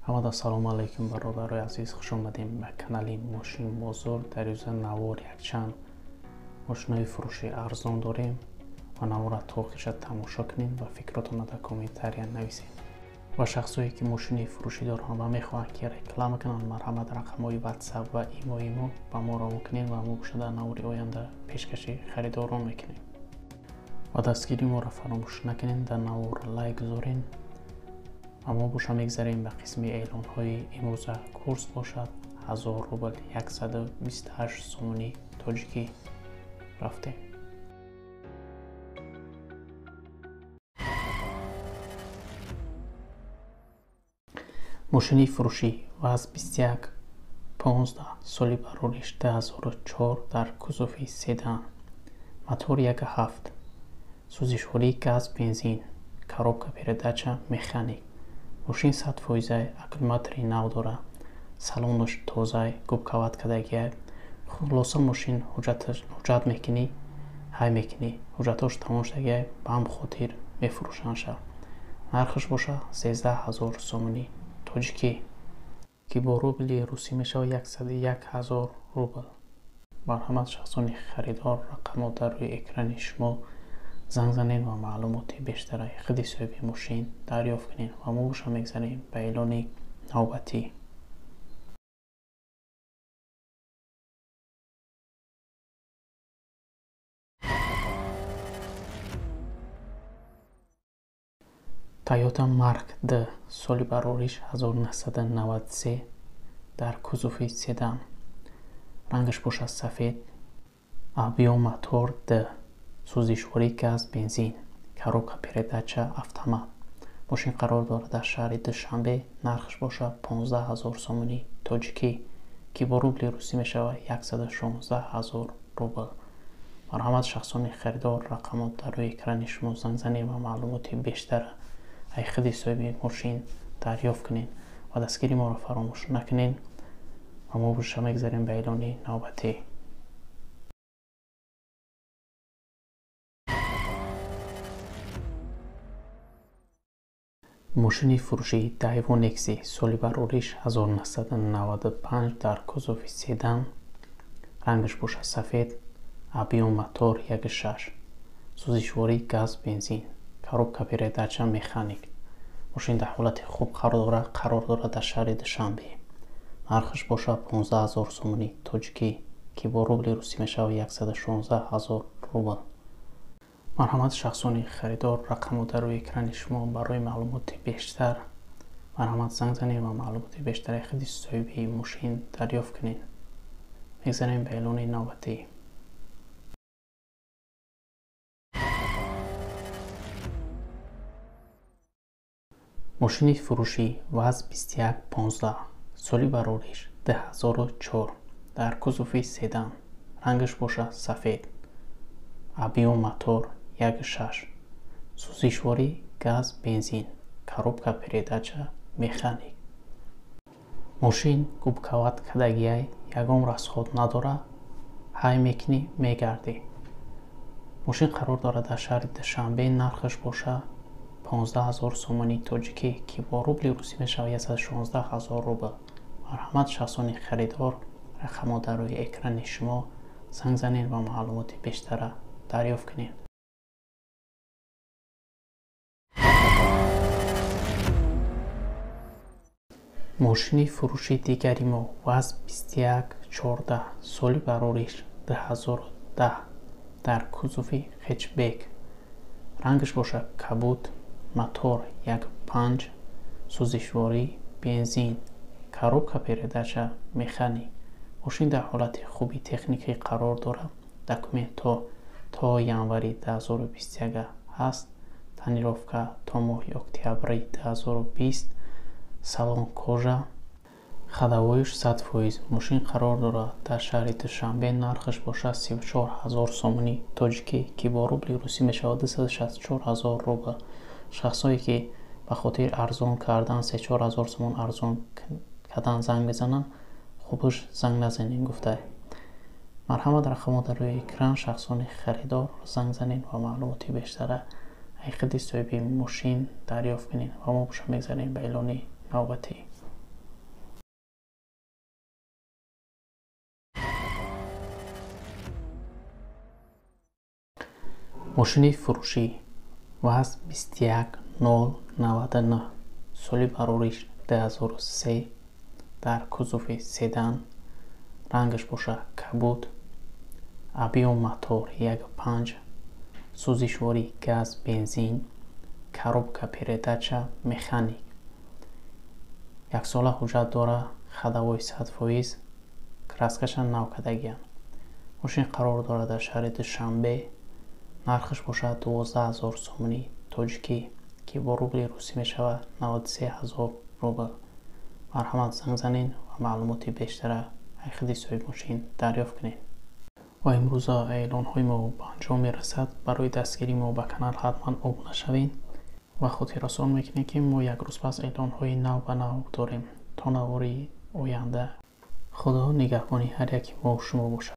ҳамада салому алайкум бародарои азиз, хуш омадем ба канали Мошин Бозор. дар рӯзи навор якчанд мошинои фурӯши арзон дорем ва навора то охиша тамошо кунем ва фикротона дар комментария нависем. ва шахсое ки мошини фурӯшӣ доранд ва мехоҳанд ки реклама кунанд, марҳамат рақамҳои WhatsApp ва имои мо ба мо равон кунед ва мо бошад дар навори оянда пешкаши харидорон мекунем. ва дастгири моро фаромӯш накунед, дар навор лайк гузоред. Амо боша мегзарем ба қисми эълонҳои имрӯза. курс бошад 1000 рубл 128 сомонӣ тоҷикӣ. рафтем. мошини фурӯшӣ ВАЗ 2115 соли барориш 2004 дар кузови седан, мотор 1.7, сӯзишворӣ газ бензин, коробка передача механик. мошин 100% аккумулятори нав дорад, салонаш тоза, губкават кардагия. хулоса мошин ҳуҷҷат мекунӣ, ҳай мекунӣ, ҳуҷҷатош тамом шудагия ба ҳам хотир мефурӯшанша. нархаш боша 13000 сомонӣ тоҷикӣ, ки бо рубли русӣ мешавад 101000 рубл. марҳамат шахсони харидор, рақамҳо дар рӯи экрани шумо занг занед ва маълумоти бештараи худи соҳиби мошин дарёфт кунед ва мо боша мегзарем ба эълони навбатӣ. Toyota Mark D соли барориш 1993 дар кузови седан, рангаш бошад сафед, объем мотор D, сӯзишворӣ газ бензин, коробка передача автомат. мошин қарор дорад дар шаҳри Душанбе. нархаш бошад 15000 сомонӣ тоҷикӣ, ки бо рубли русӣ мешавад 116000 рубл. марҳамат шахсони харидор, рақамот дар рӯи экрани шумо занг занед ва маълумоти бештара ай худи соҳиби мошин дарёфт кунед ва дастгири моро фаромӯш накунед ва мо боша мегзарем ба эълони навбатӣ. мошини фурӯшӣ Daewoo Nexi соли барориш 1995 дар кузови седан, рангаш бошад сафед, объем мотор 1.6, сӯзишворӣ газ бензин, коробка передача механик. мошин дар ҳолати хуб қарор дорад дар шаҳри Душанбе. нархаш бошад 15000 сомонӣ тоҷикӣ, ки бо рубли русӣ мешавад 116000 рубл. марҳамат шахсони харидор, рақамо дар рӯи экрани шумо. барои маълумоти бештар марҳамат занг занед ва маълумоти бештари худи соҳиби мошин дарёфт кунед. мегзарем ба эълони навбатӣ. мошини фурӯшӣ ВАЗ 2115 соли барориш 2004 дар кузови седан, рангаш бошад сафед, объем мотор 1.6, сӯзишворӣ газ бензин, коробка передача механик. мошин губкават кардагия, ягон расход надорад, ҳай мекунӣ мегардӣ. мошин қарор дорад дар шаҳри Душанбе. нархаш бошад 15000 сомонӣ тоҷикӣ, ки бо рубли русӣ мешавад 116000 рубл. марҳамат шахсони харидор, рақамо дар рӯи экрани шумо занг занед ва маълумоти бештара дарёфт кунед. мошини фурӯши дигари мо ВАЗ 2114 соли барориш 2010 дар кузови хэтчбек, рангаш бошад кабуд, мотор 1.5, сӯзишворӣ бензин, коробка передача механик. мошин дар ҳолати хуби техникӣ қарор дорад. документҳо то январи 2021 ҳаст. танировка то моҳи октябри 2020. салон кожа. ходовоиш 100%. мошин қарор дорад дар шаҳри Душанбе. нархаш бошад 34000 сомонӣ тоҷикӣ, ки бо рубли русӣ мешавад 264000 рубл. шахсое ки ба хотир арзон кардан 34000 сомон арзон кардан занг мезананд, хубаш занг назанед гуфтае. марҳамат рақамо дар рӯи экран. шахсони харидор занг занед ва маълумоти бештара ай худи соҳиби мошин дарёфт кунед ва мо боша мегзарем ба эълони навбатӣ. мошини фурӯшӣ вазн 21099 соли барориш 2003 дар кузуфи седан рангаш бошад кабуд объём мотор 1.5 сӯзишворӣ газ бензин коробка передача механик яксола ҳуҷҷат дорад ходовой 100%. краскаша навкадагиан мошин қарор дорад дар шаҳри душанбе нархаш бошад 12000 сомонӣ тоҷикӣ ки бо рубли русӣ мешавад 93000 рубл. марҳамат занг занед ва маълумоти бештара аз худи соҳиби мошин дарёфт кунед. ва имрӯза эълонҳои мо ба анҷом мерасад. барои дастгирии мо ба канал ҳатман обуна шавед ва хотиррасон мекунед ки мо як рӯз пас эълонҳои нав ба нав дорем. то навбарои оянда худо нигаҳбони ҳар яки мо шумо бошад.